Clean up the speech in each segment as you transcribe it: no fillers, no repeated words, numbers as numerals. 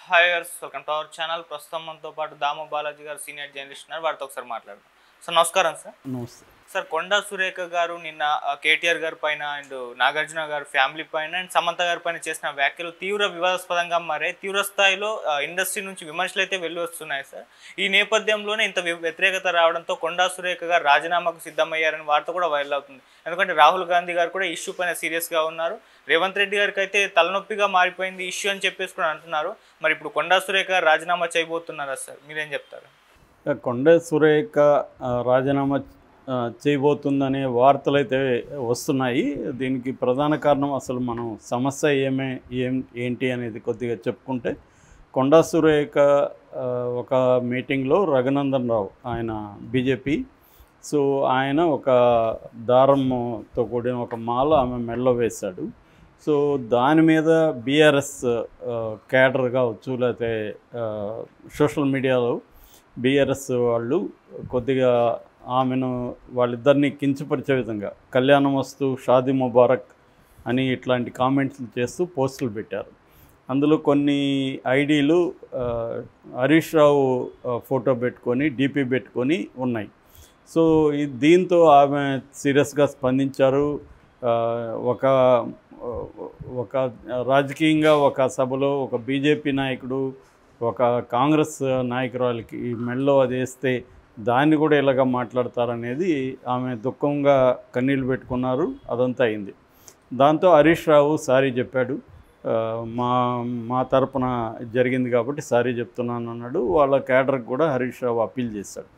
Hi గారు, welcome to our channel. ప్రస్తుతం మనతో పాటు దాము బాలాజీ గారు సీనియర్ జర్నలిస్ట్ ఉన్నారు. వారితో ఒకసారి మాట్లాడదాం. సార్ నమస్కారం. సార్ నమస్తే. సార్ కొండా సురేఖ గారు నిన్న కేటీఆర్ గారి పైన అండ్ నాగార్జున గారి ఫ్యామిలీ పైన అండ్ సమంత గారి పైన చేసిన వ్యాఖ్యలు తీవ్ర వివాదాస్పదంగా మారాయి. తీవ్ర స్థాయిలో ఇండస్ట్రీ నుంచి విమర్శలు అయితే వెళ్ళి వస్తున్నాయి. సార్ ఈ నేపథ్యంలోనే ఇంత వ్యతిరేకత రావడంతో కొండా సురేఖ గారు రాజీనామాకు సిద్ధమయ్యారని వార్త కూడా వైరల్ అవుతుంది. ఎందుకంటే రాహుల్ గాంధీ గారు కూడా ఇష్యూ పైన సీరియస్గా ఉన్నారు. రేవంత్ రెడ్డి గారికి అయితే తలనొప్పిగా మారిపోయింది ఇష్యూ అని చెప్పేసి కూడా అంటున్నారు. మరి ఇప్పుడు కొండా సురేఖ రాజీనామా చేయబోతున్నారా సార్? మీరేం చెప్తారు? కొండా సురేఖ రాజీనామా చేయబోతుందనే వార్తలు అయితే వస్తున్నాయి. దీనికి ప్రధాన కారణం అసలు మనం సమస్య ఏంటి అనేది కొద్దిగా చెప్పుకుంటే, కొండా సురేఖ ఒక మీటింగ్లో రఘునందన్ రావు ఆయన బీజేపీ, సో ఆయన ఒక దారంతో కూడిన ఒక మాల ఆమె మెడలో వేశాడు. సో దాని మీద బీఆర్ఎస్ క్యాడర్ కావచ్చు, లేకపోతే సోషల్ మీడియాలో బీఆర్ఎస్ వాళ్ళు కొద్దిగా ఆమెను వాళ్ళిద్దరిని కించపరిచే విధంగా కళ్యాణం వస్తూ షాదీ ముబారక్ అని ఇట్లాంటి కామెంట్స్ చేస్తూ పోస్టులు పెట్టారు. అందులో కొన్ని ఐడీలు హరీష్ రావు ఫోటో పెట్టుకొని డీపీ పెట్టుకొని ఉన్నాయి. సో దీంతో ఆమె సీరియస్గా స్పందించారు. ఒక రాజకీయంగా ఒక సభలో ఒక బీజేపీ నాయకుడు ఒక కాంగ్రెస్ నాయకురాలకి మెడలో అది వేస్తే దాన్ని కూడా ఇలాగ మాట్లాడతారనేది ఆమె దుఃఖంగా కన్నీళ్ళు పెట్టుకున్నారు. అదంతా అయింది. దాంతో హరీష్ రావు సారీ చెప్పాడు. మా తరపున జరిగింది కాబట్టి సారీ చెప్తున్నాను అన్నాడు. వాళ్ళ క్యాడర్కి కూడా హరీష్ రావు అప్పీల్ చేశాడు.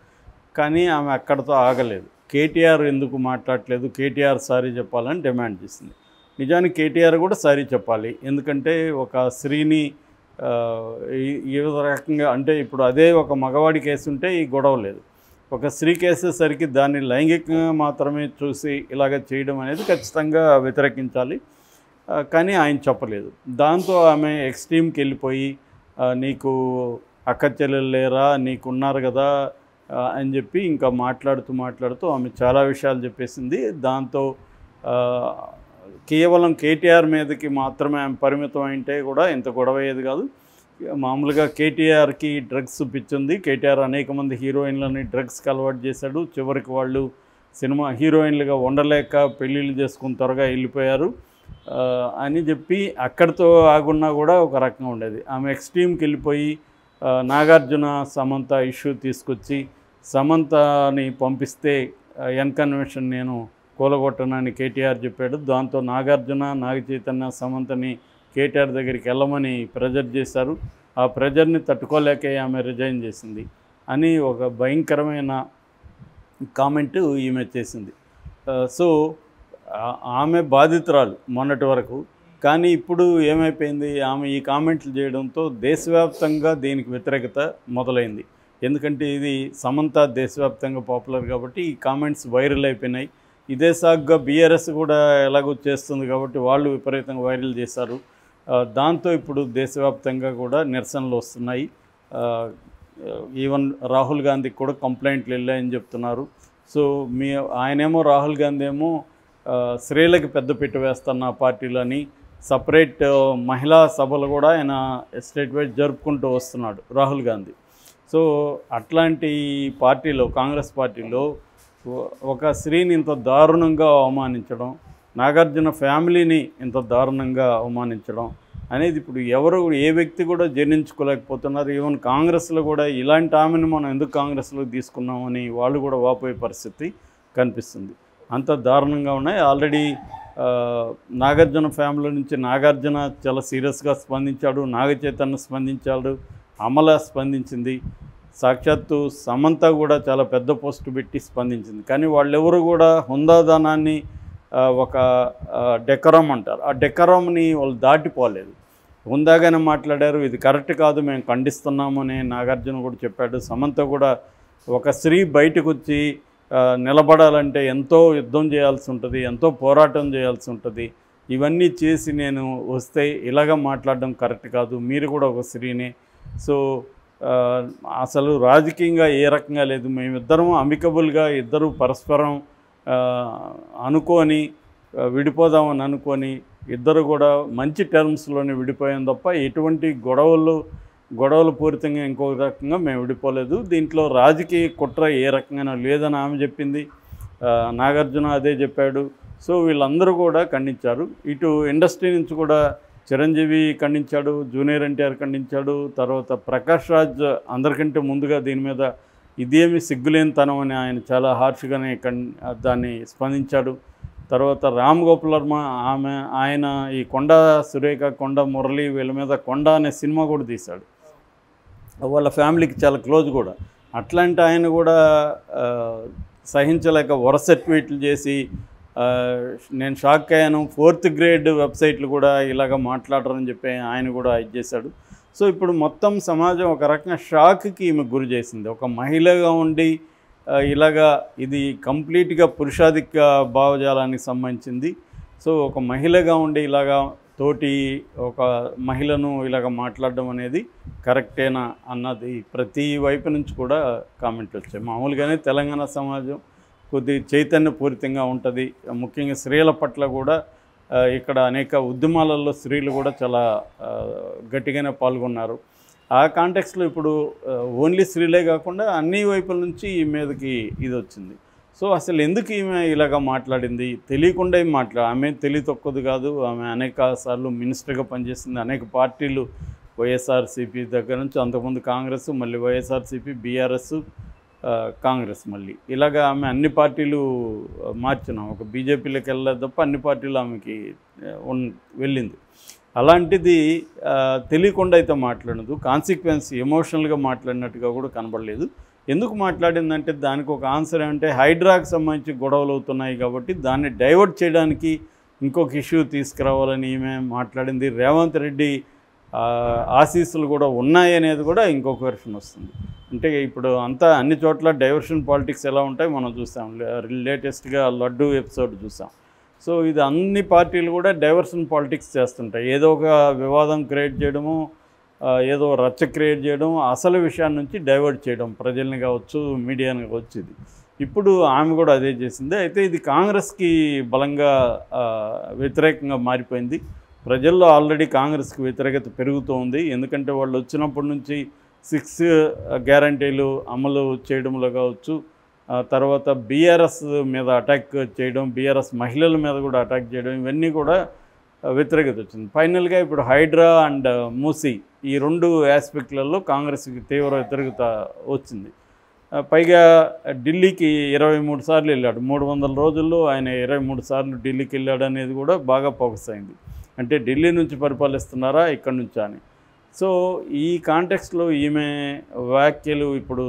కానీ ఆమె అక్కడితో ఆగలేదు. కేటీఆర్ ఎందుకు మాట్లాడలేదు, కేటీఆర్ సారీ చెప్పాలని డిమాండ్ చేసింది. నిజానికి కేటీఆర్ కూడా సారీ చెప్పాలి. ఎందుకంటే ఒక స్త్రీని ఈ రకంగా అంటే ఇప్పుడు అదే ఒక మగవాడి కేసు ఉంటే ఈ గొడవ లేదు. ఒక స్త్రీ కేసేసరికి దాన్ని లైంగికంగా మాత్రమే చూసి ఇలాగ చేయడం అనేది ఖచ్చితంగా వ్యతిరేకించాలి. కానీ ఆయన చెప్పలేదు. దాంతో ఆమె ఎక్స్ట్రీమ్కి వెళ్ళిపోయి నీకు అక్క చెల్లెలు లేరా, నీకున్నారు కదా అని చెప్పి ఇంకా మాట్లాడుతూ ఆమె చాలా విషయాలు చెప్పేసింది. దాంతో కేవలం కేటీఆర్ మీదకి మాత్రమే ఆమె పరిమితం అయితే కూడా ఇంత గొడవ అయ్యేది కాదు. మామూలుగా కేటీఆర్కి డ్రగ్స్ పిచ్చింది. కేటీఆర్ అనేక మంది హీరోయిన్లని డ్రగ్స్కి అలవాటు చేశాడు. చివరికి వాళ్ళు సినిమా హీరోయిన్లుగా ఉండలేక పెళ్ళిళ్ళు చేసుకుని త్వరగా వెళ్ళిపోయారు అని చెప్పి అక్కడితో ఆగున్నా కూడా ఒక రకంగా ఉండేది. ఆమె ఎక్స్ట్రీమ్కి వెళ్ళిపోయి నాగార్జున సమంత ఇష్యూ తీసుకొచ్చి సమంతని పంపిస్తే కన్వెన్షన్ నేను కూలగొట్టనని కేటీఆర్ చెప్పాడు. దాంతో నాగార్జున, నాగ చైతన్య సమంతని కేటీఆర్ దగ్గరికి వెళ్ళమని ప్రెజర్ చేశారు. ఆ ప్రెజర్ని తట్టుకోలేకే ఆమె రిజైన్ చేసింది అని ఒక భయంకరమైన కామెంటు ఈమె చేసింది. సో ఆమె బాధితురాలు మొన్నటి వరకు. కానీ ఇప్పుడు ఏమైపోయింది, ఆమె ఈ కామెంట్లు చేయడంతో దేశవ్యాప్తంగా దీనికి వ్యతిరేకత మొదలైంది. ఎందుకంటే ఇది సమంత దేశవ్యాప్తంగా పాపులర్ కాబట్టి ఈ కామెంట్స్ వైరల్ అయిపోయినాయి. ఇదే సాగ్గా బీఆర్ఎస్ కూడా ఎలాగో చేస్తుంది కాబట్టి వాళ్ళు విపరీతంగా వైరల్ చేశారు. దాంతో ఇప్పుడు దేశవ్యాప్తంగా కూడా నిరసనలు వస్తున్నాయి. ఈవెన్ రాహుల్ గాంధీకి కూడా కంప్లైంట్లు వెళ్ళాయని చెప్తున్నారు. సో ఆయనేమో రాహుల్ గాంధీ ఏమో స్త్రీలకు పెద్దపీట వేస్తున్న పార్టీలని సపరేట్ మహిళా సభలు కూడా ఆయన స్టేట్ వైడ్ జరుపుకుంటూ వస్తున్నాడు రాహుల్ గాంధీ. సో అట్లాంటి పార్టీలో, కాంగ్రెస్ పార్టీలో ఒక స్త్రీని ఇంత దారుణంగా అవమానించడం, నాగార్జున ఫ్యామిలీని ఇంత దారుణంగా అవమానించడం అనేది ఇప్పుడు ఎవరు ఏ వ్యక్తి కూడా జీర్ణించుకోలేకపోతున్నారు. ఈవెన్ కాంగ్రెస్లో కూడా ఇలాంటి ఆమెను మనం ఎందుకు కాంగ్రెస్లో తీసుకున్నామని వాళ్ళు కూడా వాపోయే పరిస్థితి కనిపిస్తుంది. అంత దారుణంగా ఉన్నాయి. ఆల్రెడీ నాగార్జున ఫ్యామిలీ నుంచి నాగార్జున చాలా సీరియస్గా స్పందించాడు, నాగ చైతన్య స్పందించాడు, అమల స్పందించింది, సాక్షాత్తు సమంత కూడా చాలా పెద్ద పోస్టు పెట్టి స్పందించింది. కానీ వాళ్ళెవరు కూడా హుందాదనాన్ని ఒక డెకరం అంటారు, ఆ డెకరంని వాళ్ళు దాటిపోలేదు. హుందాగానే మాట్లాడారు. ఇది కరెక్ట్ కాదు, మేము ఖండిస్తున్నాము అని నాగార్జున కూడా చెప్పాడు. సమంత కూడా ఒక స్త్రీ బయటకు వచ్చి నిలబడాలంటే ఎంతో యుద్ధం చేయాల్సి ఉంటుంది, ఎంతో పోరాటం చేయాల్సి ఉంటుంది. ఇవన్నీ చేసి నేను వస్తే ఇలాగ మాట్లాడడం కరెక్ట్ కాదు, మీరు కూడా ఒక స్త్రీనే. సో అసలు రాజకీయంగా ఏ రకంగా లేదు, మేమిద్దరం అమికబుల్గా ఇద్దరు పరస్పరం అనుకొని విడిపోదామని అనుకొని ఇద్దరు కూడా మంచి టర్మ్స్లోనే విడిపోయాం తప్ప ఎటువంటి గొడవలు గొడవలు పూరితంగా ఇంకొక రకంగా మేము విడిపోలేదు, దీంట్లో రాజకీయ కుట్ర ఏ రకంగా లేదని ఆమె చెప్పింది. నాగార్జున అదే చెప్పాడు. సో వీళ్ళందరూ కూడా ఖండించారు. ఇటు ఇండస్ట్రీ నుంచి కూడా చిరంజీవి ఖండించాడు, జూనియర్ ఎన్టీఆర్ ఖండించాడు, తర్వాత ప్రకాష్ రాజ్ అందరికంటే ముందుగా దీని మీద ఇదేమి సిగ్గులేనితనం అని ఆయన చాలా హార్ష్గానే దాన్ని స్పందించాడు. తర్వాత రామ్ గోపాల్ వర్మ ఆయన ఈ కొండ సురేఖ, కొండ మురళి వీళ్ళ మీద కొండ అనే సినిమా కూడా తీశాడు, వాళ్ళ ఫ్యామిలీకి చాలా క్లోజ్ కూడా. అట్లాంటి ఆయన కూడా సహించలేక వరుస ట్వీట్లు చేసి నేను షాక్ అయ్యాను, 4th గ్రేడ్ వెబ్సైట్లు కూడా ఇలాగ మాట్లాడరని చెప్పి ఆయన కూడా ఇది చేశాడు. సో ఇప్పుడు మొత్తం సమాజం ఒక రకంగా షాక్కి ఈమె గురి చేసింది. ఒక మహిళగా ఉండి ఇలాగా ఇది కంప్లీట్గా పురుషాధిక భావజాలానికి సంబంధించింది. సో ఒక మహిళగా ఉండి ఇలాగా తోటి ఒక మహిళను ఇలాగ మాట్లాడడం అనేది కరెక్టేనా అన్నది ప్రతి వైపు నుంచి కూడా కామెంట్లు వచ్చాయి. మామూలుగానే తెలంగాణ సమాజం కొద్ది చైతన్యపూరితంగా ఉంటుంది, ముఖ్యంగా స్త్రీల పట్ల కూడా ఇక్కడ అనేక ఉద్యమాలలో స్త్రీలు కూడా చాలా గట్టిగానే పాల్గొన్నారు. ఆ కాంటెక్స్లో ఇప్పుడు ఓన్లీ స్త్రీలే కాకుండా అన్ని వైపుల నుంచి ఈ మీదకి ఇది వచ్చింది. సో అసలు ఎందుకు ఈమె ఇలాగ మాట్లాడింది, తెలియకుండా ఏం ఆమె తెలివి తక్కువది కాదు. ఆమె అనేక సార్లు మినిస్టర్గా పనిచేసింది, అనేక పార్టీలు వైఎస్ఆర్సీపీ దగ్గర నుంచి, అంతకుముందు కాంగ్రెస్, మళ్ళీ వైఎస్ఆర్సీపీ, బీఆర్ఎస్, కాంగ్రెస్, మళ్ళీ ఇలాగ ఆమె అన్ని పార్టీలు మార్చినాం. ఒక బీజేపీలోకి వెళ్ళలేదు తప్ప అన్ని పార్టీలు ఆమెకి వెళ్ళింది. అలాంటిది తెలియకుండా అయితే మాట్లాడదు, కాన్సిక్వెన్స్ ఎమోషనల్గా మాట్లాడినట్టుగా కూడా కనబడలేదు. ఎందుకు మాట్లాడిందంటే దానికి ఒక ఆన్సర్ అంటే హైడ్రాకి సంబంధించి గొడవలు అవుతున్నాయి కాబట్టి దాన్ని డైవర్ట్ చేయడానికి ఇంకొక ఇష్యూ తీసుకురావాలని ఈమె మాట్లాడింది. రేవంత్ రెడ్డి ఆశీస్సులు కూడా ఉన్నాయి అనేది కూడా ఇంకొక వెర్షన్ వస్తుంది. అంటే ఇప్పుడు అంతా అన్ని చోట్ల డైవర్షన్ పాలిటిక్స్ ఎలా ఉంటాయి మనం చూసాం, లేటెస్ట్గా లడ్డు ఎపిసోడ్ చూసాం. సో ఇది అన్ని పార్టీలు కూడా డైవర్షన్ పాలిటిక్స్ చేస్తుంటాయి, ఏదో ఒక వివాదం క్రియేట్ చేయడము, ఏదో రచ్చ క్రియేట్ చేయడం, అసలు విషయాన్ని నుంచి డైవర్ట్ చేయడం, ప్రజల్ని కావచ్చు, మీడియాని కావచ్చు. ఇది ఇప్పుడు ఆమె కూడా అదే చేసింది. అయితే ఇది కాంగ్రెస్కి బలంగా వ్యతిరేకంగా మారిపోయింది. ప్రజల్లో ఆల్రెడీ కాంగ్రెస్కి వ్యతిరేకత పెరుగుతూ ఉంది. ఎందుకంటే వాళ్ళు వచ్చినప్పటి నుంచి 6 గ్యారంటీలు అమలు చేయడంలో కావచ్చు, తర్వాత బీఆర్ఎస్ మీద అటాక్ చేయడం, బీఆర్ఎస్ మహిళల మీద కూడా అటాక్ చేయడం, ఇవన్నీ కూడా వ్యతిరేకత వచ్చింది. ఫైనల్గా ఇప్పుడు హైడ్రా అండ్ మూసీ ఈ 2 ఆస్పెక్ట్లలో కాంగ్రెస్కి తీవ్ర వ్యతిరేకత వచ్చింది. పైగా ఢిల్లీకి 23 సార్లు వెళ్ళాడు, 300 రోజుల్లో ఆయన 23 సార్లు ఢిల్లీకి వెళ్ళాడు అనేది కూడా బాగా ఫోకస్ అయింది. అంటే ఢిల్లీ నుంచి పరిపాలిస్తున్నారా ఇక్కడి నుంచా అని. సో ఈ కాంటెక్స్ట్లో ఈమె వ్యాఖ్యలు ఇప్పుడు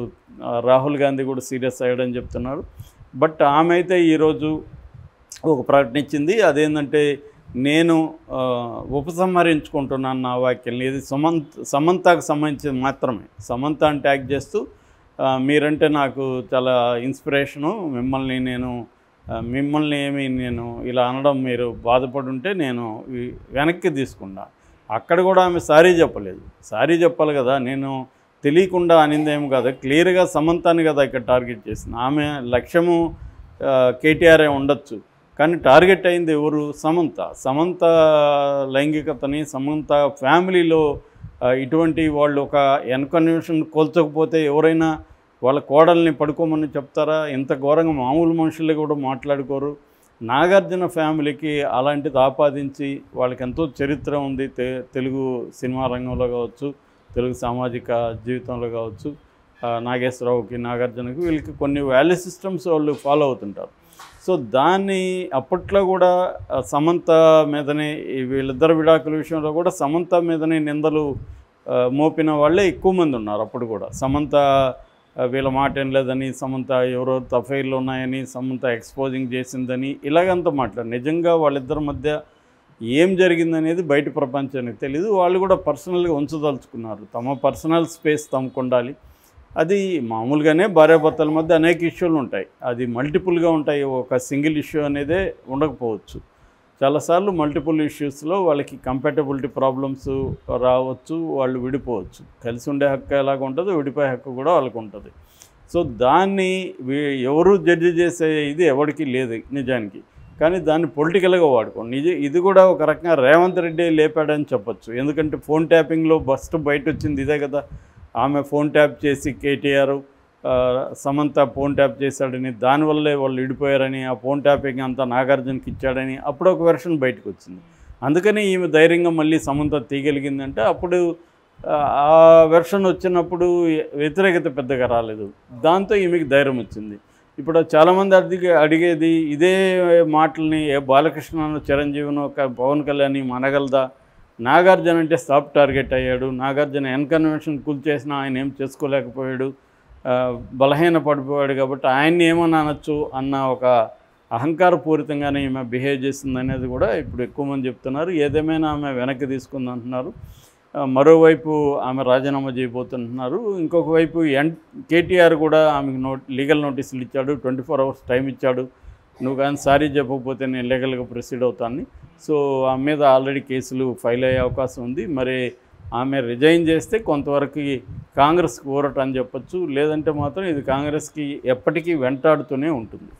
రాహుల్ గాంధీ కూడా సీరియస్ అయ్యాడని చెప్తున్నారు. బట్ ఆమె అయితే ఈరోజు ఒక ప్రకటన ఇచ్చింది, అదేంటంటే నేను ఉపసంహరించుకుంటున్నాను నా వ్యాఖ్యల్ని. ఇది సమంతకు సంబంధించి మాత్రమే. సమంతని ట్యాగ్ చేస్తూ మీరంటే నాకు చాలా ఇన్స్పిరేషను, మిమ్మల్ని ఏమి నేను ఇలా అనడం మీరు బాధపడి ఉంటే నేను వెనక్కి తీసుకున్నా. అక్కడ కూడా ఆమె సారీ చెప్పలేదు. సారీ చెప్పాలి కదా, నేను తెలియకుండా అనిందేమో కదా, క్లియర్గా సమంతాన్ని కదా ఇక్కడ టార్గెట్ చేసింది. ఆమె లక్ష్యము కేటీఆర్ఏ ఉండొచ్చు, కానీ టార్గెట్ అయింది ఎవరు? సమంత లైంగికతని, సమంత ఫ్యామిలీలో ఇటువంటి వాళ్ళు ఒక ఎన్కన్వెన్షన్ కోల్చకపోతే ఎవరైనా వాళ్ళ కోడల్ని పడుకోమని చెప్తారా? ఇంత ఘోరంగా మామూలు మనుషులే కూడా మాట్లాడుకోరు. నాగార్జున ఫ్యామిలీకి అలాంటిది ఆపాదించి వాళ్ళకి ఎంతో చరిత్ర ఉంది, తెలుగు సినిమా రంగంలో కావచ్చు, తెలుగు సామాజిక జీవితంలో కావచ్చు, నాగేశ్వరరావుకి, నాగార్జునకి, వీళ్ళకి కొన్ని వాల్యూ సిస్టమ్స్ వాళ్ళు ఫాలో అవుతుంటారు. సో దాన్ని అప్పట్లో కూడా సమంత మీదనే, వీళ్ళిద్దరు విడాకుల విషయంలో కూడా సమంత మీదనే నిందలు మోపిన వాళ్ళే ఎక్కువ మంది ఉన్నారు. అప్పుడు కూడా సమంత వీళ్ళ మాట ఏం లేదని, సమంత ఎవరో అఫైర్లు ఉన్నాయని, సమంత ఎక్స్పోజింగ్ చేసిందని ఇలాగంతా మాట్లాడు. నిజంగా వాళ్ళిద్దరి మధ్య ఏం జరిగిందనేది బయట ప్రపంచానికి తెలీదు. వాళ్ళు కూడా పర్సనల్గా ఉంచదలుచుకున్నారు, తమ పర్సనల్ స్పేస్ తమకు ఉండాలి. అది మామూలుగానే భార్యాభర్తల మధ్య అనేక ఇష్యూలు ఉంటాయి, అది మల్టిపుల్గా ఉంటాయి. ఒక సింగిల్ ఇష్యూ అనేదే ఉండకపోవచ్చు. చాలాసార్లు మల్టిపుల్ ఇష్యూస్లో వాళ్ళకి కంపాటబిలిటీ ప్రాబ్లమ్స్ రావచ్చు, వాళ్ళు విడిపోవచ్చు. కలిసి ఉండే హక్కు ఎలాగ ఉంటుందో విడిపోయే హక్కు కూడా వాళ్ళకు ఉంటుంది. సో దాన్ని ఎవరు జడ్జి చేసే ఇది ఎవరికి లేదు నిజానికి. కానీ దాన్ని పొలిటికల్గా వాడుకోండి. ఇది కూడా ఒక రకంగా రేవంత్ రెడ్డి లేపాడని చెప్పొచ్చు. ఎందుకంటే ఫోన్ ట్యాపింగ్లో ఫస్ట్ బయట వచ్చింది ఇదే కదా. ఆమె ఫోన్ ట్యాప్ చేసి కేటీఆర్ సమంత ఫోన్ ట్యాప్ చేశాడని, దానివల్లే వాళ్ళు విడిపోయారని, ఆ ఫోన్ ట్యాపింగ్ అంతా నాగార్జునకి ఇచ్చాడని అప్పుడు ఒక వెర్షన్ బయటకు వచ్చింది. అందుకని ఈమె ధైర్యంగా మళ్ళీ సమంత తీయగలిగిందంటే అప్పుడు ఆ వెర్షన్ వచ్చినప్పుడు వ్యతిరేకత పెద్దగా రాలేదు. దాంతో ఈమెకి ధైర్యం వచ్చింది. ఇప్పుడు చాలామంది అడిగేది ఇదే మాటల్ని బాలకృష్ణను, చిరంజీవిను, పవన్ కళ్యాణ్ అనగలదా? నాగార్జున అంటే సాఫ్ట్ టార్గెట్ అయ్యాడు. నాగార్జున ఎన్కన్వెన్షన్ కూల్చేసినా ఆయన ఏం చేసుకోలేకపోయాడు, బలహీన పడిపోయాడు. కాబట్టి ఆయన్ని ఏమన్నా అనొచ్చు అన్న ఒక అహంకారపూరితంగానే ఈమె బిహేవ్ చేసింది అనేది కూడా ఇప్పుడు ఎక్కువ మంది చెప్తున్నారు. ఏదేమైనా ఆమె వెనక్కి తీసుకుంది అంటున్నారు. మరోవైపు ఆమె రాజీనామా చేయబోతుంటున్నారు. ఇంకొక వైపు కేటీఆర్ కూడా ఆమెకు లీగల్ నోటీసులు ఇచ్చాడు, 24 hours టైం ఇచ్చాడు. నువ్వు కానీ సారీ చెప్పకపోతే నేను లీగల్గా ప్రొసీడ్ అవుతాను. సో ఆమె మీద ఆల్రెడీ కేసులు ఫైల్ అయ్యే అవకాశం ఉంది. మరి ఆమె రిజైన్ చేస్తే కొంతవరకు కాంగ్రెస్కి ఊరట అని చెప్పొచ్చు. లేదంటే మాత్రం ఇది కాంగ్రెస్కి ఎప్పటికీ వెంటాడుతూనే ఉంటుంది.